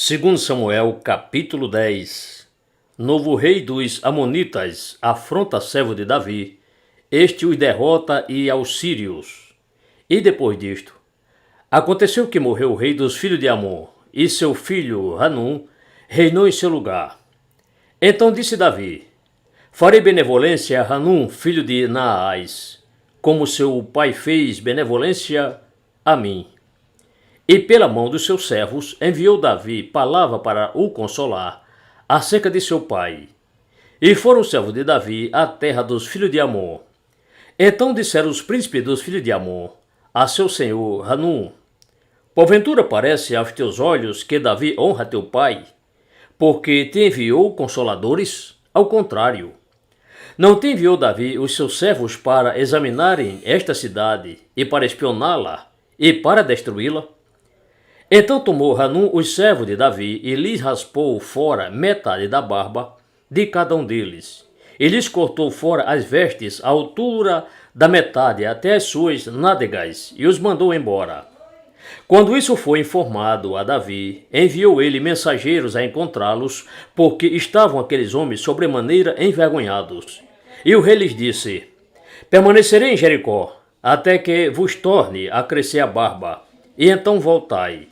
Segundo Samuel, capítulo 10. Novo rei dos Amonitas afronta servo de Davi. Este os derrota e aos sírios. E depois disto, aconteceu que morreu o rei dos filhos de Amon, e seu filho Hanum reinou em seu lugar. Então disse Davi: farei benevolência a Hanum, filho de Naás, como seu pai fez benevolência a mim. E pela mão dos seus servos enviou Davi palavra para o consolar acerca de seu pai. E foram os servos de Davi à terra dos filhos de Amon. Então disseram os príncipes dos filhos de Amon a seu senhor Hanum: porventura parece aos teus olhos que Davi honra teu pai, porque te enviou consoladores? Ao contrário, não te enviou Davi os seus servos para examinarem esta cidade e para espioná-la e para destruí-la? Então tomou Hanum os servos de Davi e lhes raspou fora metade da barba de cada um deles. E lhes cortou fora as vestes à altura da metade até as suas nádegas e os mandou embora. Quando isso foi informado a Davi, enviou ele mensageiros a encontrá-los, porque estavam aqueles homens sobremaneira envergonhados. E o rei lhes disse: permanecerei em Jericó, até que vos torne a crescer a barba, e então voltai.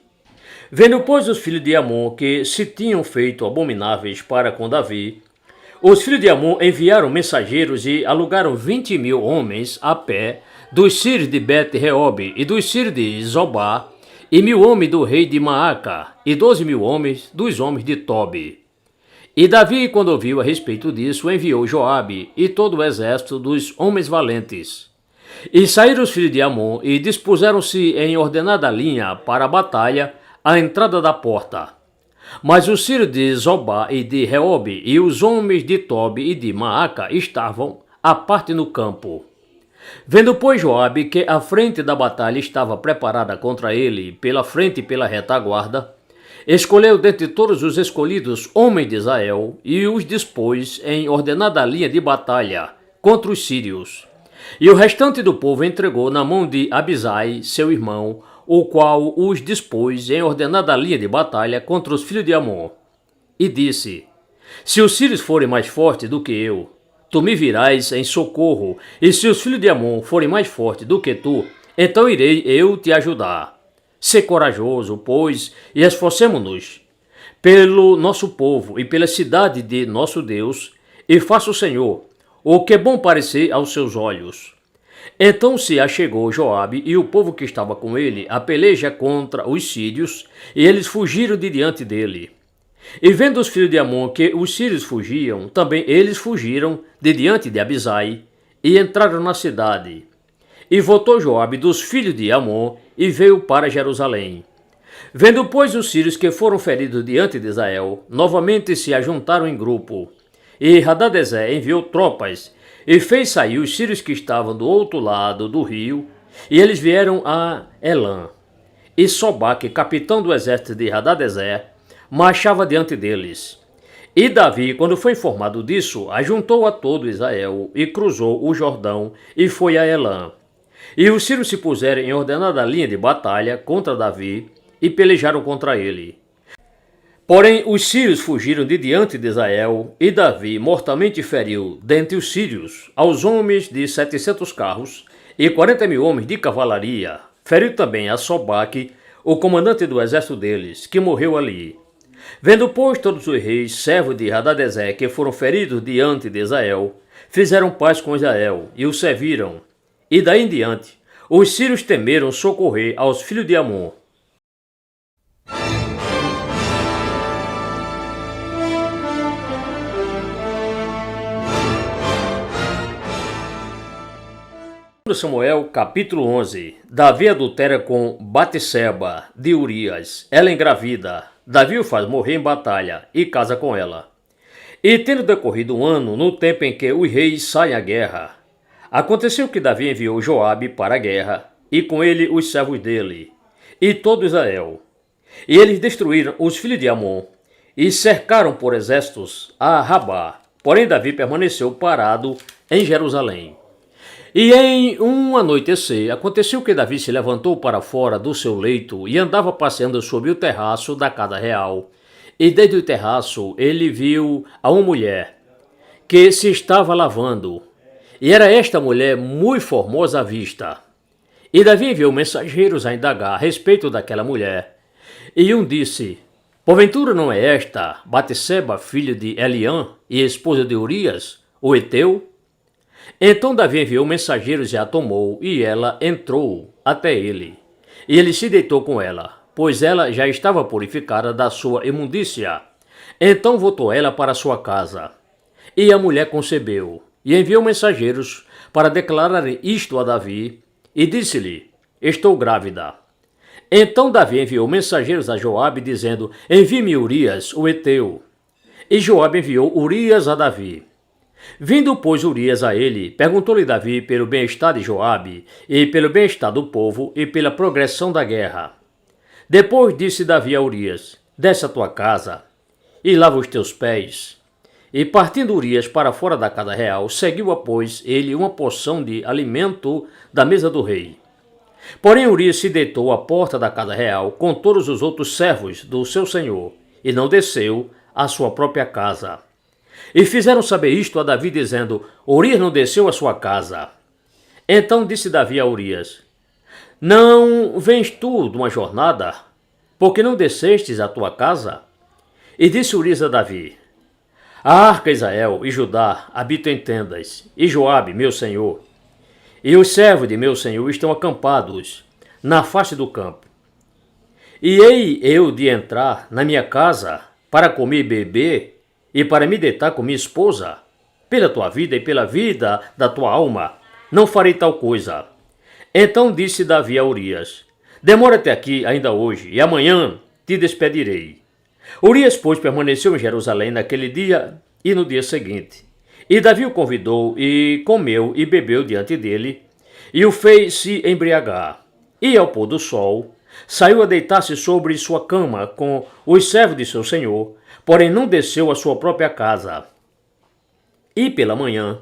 Vendo, pois, os filhos de Amon que se tinham feito abomináveis para com Davi, os filhos de Amon enviaram mensageiros e alugaram 20.000 homens a pé dos sírios de Bet-Reob e dos sírios de Zobá, e 1.000 homens do rei de Maaca, e 12.000 homens dos homens de Tobi. E Davi, quando ouviu a respeito disso, enviou Joabe e todo o exército dos homens valentes. E saíram os filhos de Amon e dispuseram-se em ordenada linha para a batalha à entrada da porta. Mas os sírios de Zobá e de Reob e os homens de Tobi e de Maaca estavam à parte no campo. Vendo, pois, Joabe que a frente da batalha estava preparada contra ele, pela frente e pela retaguarda, escolheu dentre todos os escolhidos homens de Israel e os dispôs em ordenada linha de batalha contra os sírios. E o restante do povo entregou na mão de Abisai, seu irmão, o qual os dispôs em ordenada linha de batalha contra os filhos de Amon. E disse: se os sírios forem mais fortes do que eu, tu me virás em socorro, e se os filhos de Amon forem mais fortes do que tu, então irei eu te ajudar. Sê corajoso, pois, e esforcemo-nos pelo nosso povo e pela cidade de nosso Deus, e faça o Senhor o que é bom parecer aos seus olhos. Então se achegou Joabe e o povo que estava com ele a peleja contra os sírios, e eles fugiram de diante dele. E vendo os filhos de Amon que os sírios fugiam, também eles fugiram de diante de Abisai, e entraram na cidade. E voltou Joabe dos filhos de Amon, e veio para Jerusalém. Vendo, pois, os sírios que foram feridos diante de Israel, novamente se ajuntaram em grupo. E Hadadezer enviou tropas, e fez sair os sírios que estavam do outro lado do rio, e eles vieram a Elã. E Sobaque, capitão do exército de Hadadezer, marchava diante deles. E Davi, quando foi informado disso, ajuntou a todo Israel, e cruzou o Jordão, e foi a Elã. E os sírios se puseram em ordenada linha de batalha contra Davi, e pelejaram contra ele. Porém, os sírios fugiram de diante de Israel, e Davi mortalmente feriu dentre os sírios aos homens de 700 carros e 40.000 homens de cavalaria. Feriu também a Sobaque, o comandante do exército deles, que morreu ali. Vendo, pois, todos os reis, servos de Hadadezer, que foram feridos diante de Israel, fizeram paz com Israel e o serviram. E daí em diante, os sírios temeram socorrer aos filhos de Amon. Samuel, capítulo 11. Davi adultera com Batseba de Urias. Ela engravida. Davi o faz morrer em batalha e casa com ela. E tendo decorrido um ano, no tempo em que os reis saem à guerra, aconteceu que Davi enviou Joabe para a guerra, e com ele os servos dele, e todo Israel. E eles destruíram os filhos de Amon, e cercaram por exércitos a Rabá. Porém Davi permaneceu parado em Jerusalém. E em um anoitecer, aconteceu que Davi se levantou para fora do seu leito e andava passeando sobre o terraço da casa real, E desde o terraço ele viu a uma mulher que se estava lavando, e era esta mulher muito formosa à vista. E Davi enviou mensageiros a indagar a respeito daquela mulher. E um disse: porventura não é esta Batseba, filha de Eliã e esposa de Urias, o heteu? Então Davi enviou mensageiros e a tomou, e ela entrou até ele. E ele se deitou com ela, pois ela já estava purificada da sua imundícia. Então voltou ela para sua casa. E a mulher concebeu, e enviou mensageiros para declararem isto a Davi, e disse-lhe: estou grávida. Então Davi enviou mensageiros a Joabe, dizendo: envie-me Urias, o heteu. E Joabe enviou Urias a Davi. Vindo, pois, Urias a ele, perguntou-lhe Davi pelo bem-estar de Joabe, e pelo bem-estar do povo, e pela progressão da guerra. Depois disse Davi a Urias: desce à tua casa, e lava os teus pés. E partindo Urias para fora da casa real, seguiu após ele uma porção de alimento da mesa do rei. Porém Urias se deitou à porta da casa real com todos os outros servos do seu senhor, e não desceu à sua própria casa. E fizeram saber isto a Davi, dizendo: Urias não desceu à sua casa. Então disse Davi a Urias: não vens tu de uma jornada, porque não descestes à tua casa? E disse Urias a Davi: a arca Israel e Judá habitam em tendas, e Joabe, meu senhor, e os servos de meu senhor estão acampados na face do campo. E hei eu de entrar na minha casa para comer e beber, e para me deitar com minha esposa? Pela tua vida e pela vida da tua alma, não farei tal coisa. Então disse Davi a Urias: demora-te aqui ainda hoje, e amanhã te despedirei. Urias, pois, permaneceu em Jerusalém naquele dia e no dia seguinte. E Davi o convidou, e comeu e bebeu diante dele, e o fez se embriagar. E ao pôr do sol, saiu a deitar-se sobre sua cama com os servos de seu senhor, porém não desceu à sua própria casa. E pela manhã,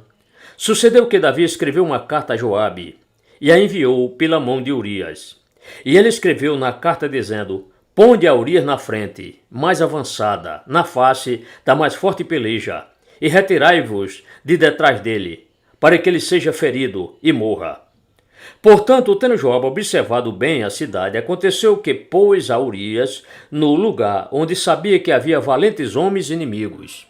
sucedeu que Davi escreveu uma carta a Joabe, e a enviou pela mão de Urias. E ele escreveu na carta dizendo: ponde a Urias na frente, mais avançada, na face da mais forte peleja, e retirai-vos de detrás dele, para que ele seja ferido e morra. Portanto, tendo Joabe observado bem a cidade, aconteceu que pôs a Urias no lugar onde sabia que havia valentes homens inimigos.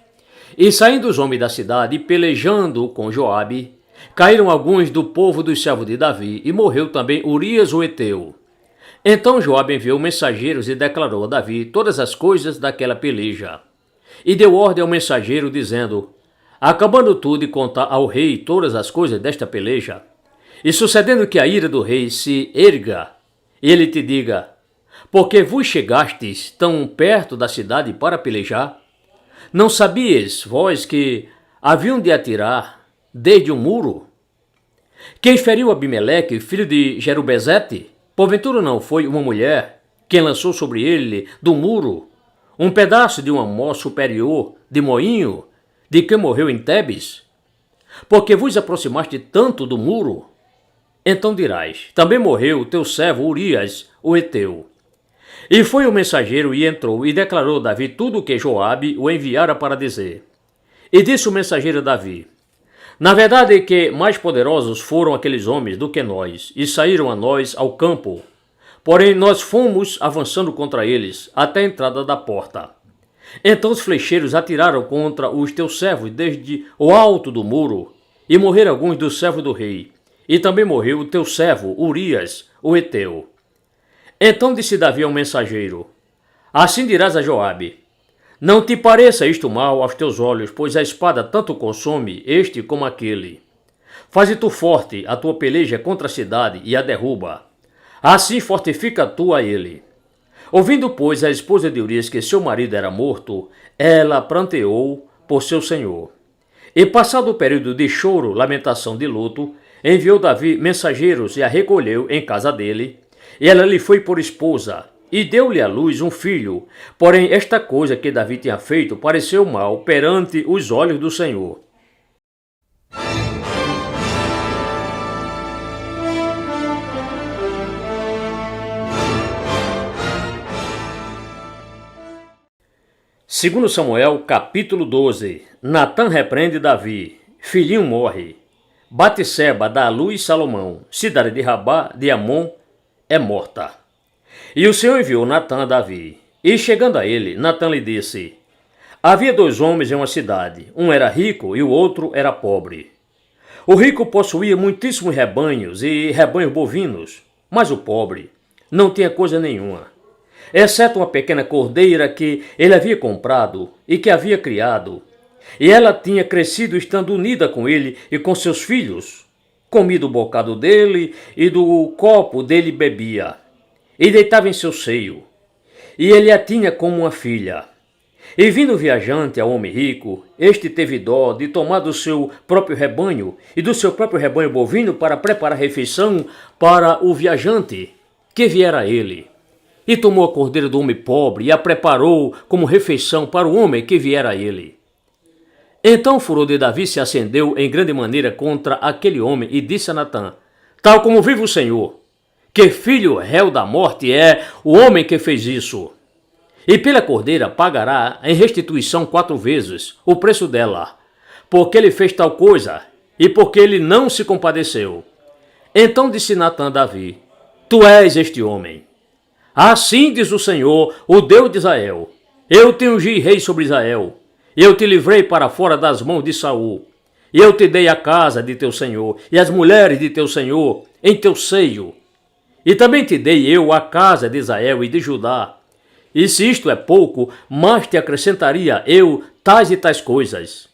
E saindo os homens da cidade e pelejando com Joabe, caíram alguns do povo dos servos de Davi, e morreu também Urias o heteu. Então Joabe enviou mensageiros e declarou a Davi todas as coisas daquela peleja. E deu ordem ao mensageiro, dizendo: acabando tu de contar ao rei todas as coisas desta peleja, e sucedendo que a ira do rei se erga, ele te diga: porque vos chegastes tão perto da cidade para pelejar? Não sabíeis vós que haviam de atirar desde o muro? Quem feriu Abimeleque, filho de Jerubezete? Porventura não foi uma mulher quem lançou sobre ele do muro um pedaço de uma mó superior de moinho, de que morreu em Tebes? Porque vos aproximaste tanto do muro? Então dirás: também morreu o teu servo Urias, o heteu. E foi o mensageiro e entrou e declarou a Davi tudo o que Joabe o enviara para dizer. E disse o mensageiro a Davi: na verdade é que mais poderosos foram aqueles homens do que nós, e saíram a nós ao campo. Porém nós fomos avançando contra eles, até a entrada da porta. Então os flecheiros atiraram contra os teus servos desde o alto do muro, e morreram alguns dos servos do rei, e também morreu o teu servo Urias, o heteu. Então disse Davi ao mensageiro: assim dirás a Joabe: não te pareça isto mal aos teus olhos, pois a espada tanto consome este como aquele. Faze tu forte a tua peleja contra a cidade e a derruba. Assim fortifica tu a ele. Ouvindo, pois, a esposa de Urias que seu marido era morto, ela pranteou por seu senhor. E passado o período de choro, lamentação de luto, enviou Davi mensageiros e a recolheu em casa dele, e ela lhe foi por esposa, e deu-lhe à luz um filho. Porém esta coisa que Davi tinha feito pareceu mal perante os olhos do Senhor. Segundo Samuel, capítulo 12. Natã repreende Davi. Filhinho morre. Batseba dá à luz Salomão. Cidade de Rabá de Amon é morta. E o Senhor enviou Natã a Davi. E chegando a ele, Natã lhe disse: havia dois homens em uma cidade. Um era rico e o outro era pobre. O rico possuía muitíssimos rebanhos e rebanhos bovinos, mas o pobre não tinha coisa nenhuma, exceto uma pequena cordeira que ele havia comprado e que havia criado. E ela tinha crescido estando unida com ele e com seus filhos. Comia do bocado dele e do copo dele bebia, e deitava em seu seio. E ele a tinha como uma filha. E vindo o viajante ao homem rico, este teve dó de tomar do seu próprio rebanho e do seu próprio rebanho bovino para preparar refeição para o viajante que viera a ele. E tomou a cordeira do homem pobre e a preparou como refeição para o homem que viera a ele. Então o furor de Davi se acendeu em grande maneira contra aquele homem e disse a Natã: tal como vive o Senhor, que filho réu da morte é o homem que fez isso. E pela cordeira pagará em restituição 4 vezes o preço dela, porque ele fez tal coisa e porque ele não se compadeceu. Então disse Natã a Davi: tu és este homem. Assim diz o Senhor, o Deus de Israel: eu te ungi rei sobre Israel, eu te livrei para fora das mãos de Saul, e eu te dei a casa de teu senhor e as mulheres de teu senhor em teu seio, e também te dei eu a casa de Israel e de Judá. E se isto é pouco, mais te acrescentaria eu tais e tais coisas.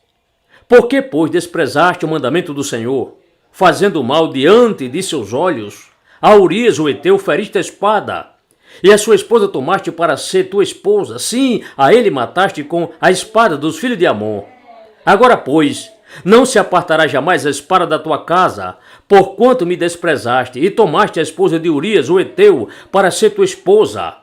Por que, pois, desprezaste o mandamento do Senhor, fazendo mal diante de seus olhos? A Urias o heteu feriste a espada, e a sua esposa tomaste para ser tua esposa. Sim, a ele mataste com a espada dos filhos de Amon. Agora, pois, não se apartará jamais a espada da tua casa, porquanto me desprezaste e tomaste a esposa de Urias o heteu para ser tua esposa.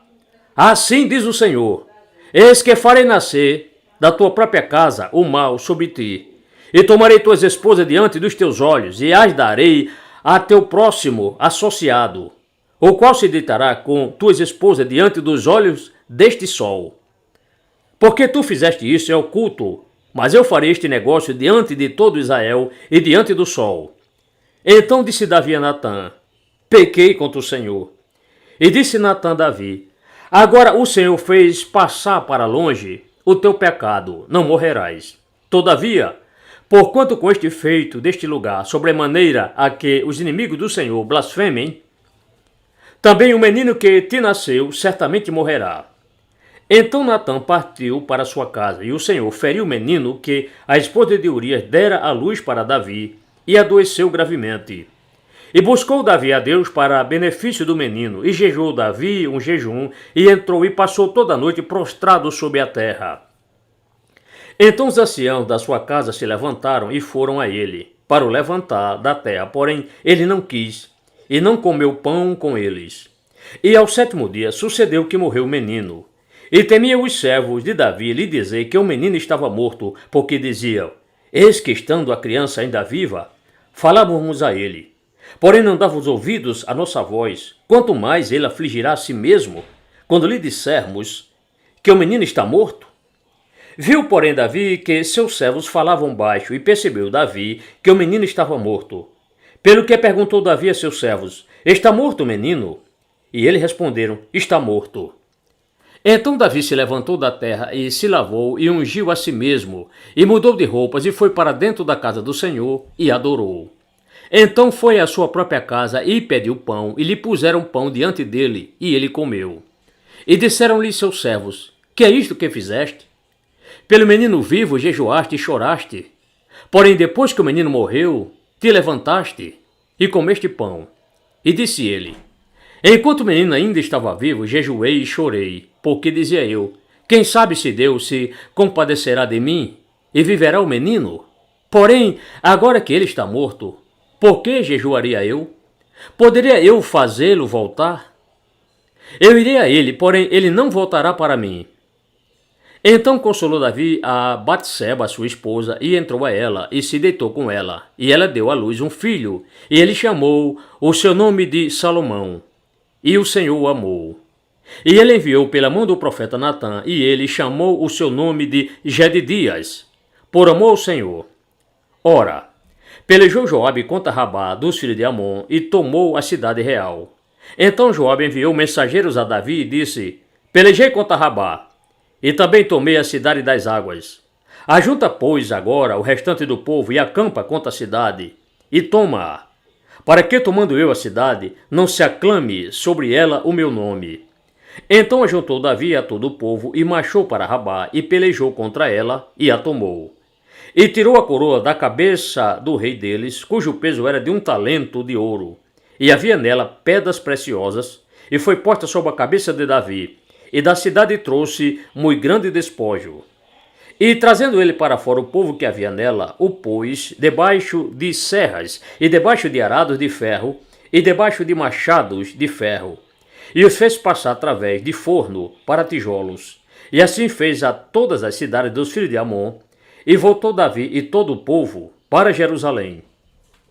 Assim diz o Senhor: eis que farei nascer da tua própria casa o mal sobre ti, e tomarei tuas esposas diante dos teus olhos, e as darei a teu próximo associado, o qual se deitará com tuas esposas diante dos olhos deste sol. Porque tu fizeste isso em oculto, mas eu farei este negócio diante de todo Israel e diante do sol. Então disse Davi a Natã: pequei contra o Senhor. E disse Natã a Davi: agora o Senhor fez passar para longe o teu pecado, não morrerás. Todavia, porquanto com este feito deste lugar, sobremaneira a que os inimigos do Senhor blasfemem, também o menino que te nasceu certamente morrerá. Então Natã partiu para sua casa, e o Senhor feriu o menino que a esposa de Urias dera à luz para Davi, e adoeceu gravemente. E buscou Davi a Deus para benefício do menino, e jejuou Davi um jejum, e entrou e passou toda a noite prostrado sobre a terra. Então os anciãos da sua casa se levantaram e foram a ele, para o levantar da terra, porém ele não quis, e não comeu pão com eles. E ao 7º dia sucedeu que morreu o menino. E temiam os servos de Davi lhe dizer que o menino estava morto, porque diziam: eis que estando a criança ainda viva, falávamos a ele. Porém não dava os ouvidos à nossa voz, quanto mais ele afligirá a si mesmo, quando lhe dissermos que o menino está morto. Viu, porém, Davi que seus servos falavam baixo, e percebeu Davi que o menino estava morto. Pelo que perguntou Davi a seus servos: está morto o menino? E eles responderam: está morto. Então Davi se levantou da terra e se lavou e ungiu a si mesmo, e mudou de roupas e foi para dentro da casa do Senhor e adorou. Então foi à sua própria casa e pediu pão, e lhe puseram pão diante dele, e ele comeu. E disseram-lhe seus servos: que é isto que fizeste? Pelo menino vivo jejuaste e choraste. Porém depois que o menino morreu, te levantaste e comeste pão. E disse ele: enquanto o menino ainda estava vivo, jejuei e chorei, porque dizia eu: quem sabe se Deus se compadecerá de mim e viverá o menino? Porém, agora que ele está morto, por que jejuaria eu? Poderia eu fazê-lo voltar? Eu irei a ele, porém ele não voltará para mim. Então consolou Davi a Batseba, sua esposa, e entrou a ela, e se deitou com ela. E ela deu à luz um filho, e ele chamou o seu nome de Salomão. E o Senhor o amou. E ele enviou pela mão do profeta Natã, e ele chamou o seu nome de Jedidias, por amor ao Senhor. Ora, pelejou Joabe contra Rabá dos filhos de Amon e tomou a cidade real. Então Joabe enviou mensageiros a Davi e disse: Pelejei contra Rabá, e também tomei a cidade das águas. Ajunta, pois, agora o restante do povo e acampa contra a cidade, e toma-a, para que, tomando eu a cidade, não se aclame sobre ela o meu nome. Então ajuntou Davi a todo o povo e marchou para Rabá e pelejou contra ela e a tomou. E tirou a coroa da cabeça do rei deles, cujo peso era de 1 talento de ouro. E havia nela pedras preciosas, e foi posta sobre a cabeça de Davi. E da cidade trouxe muito grande despojo. E trazendo ele para fora o povo que havia nela, o pôs debaixo de serras, e debaixo de arados de ferro, e debaixo de machados de ferro. E os fez passar através de forno para tijolos. E assim fez a todas as cidades dos filhos de Amon. E voltou Davi e todo o povo para Jerusalém.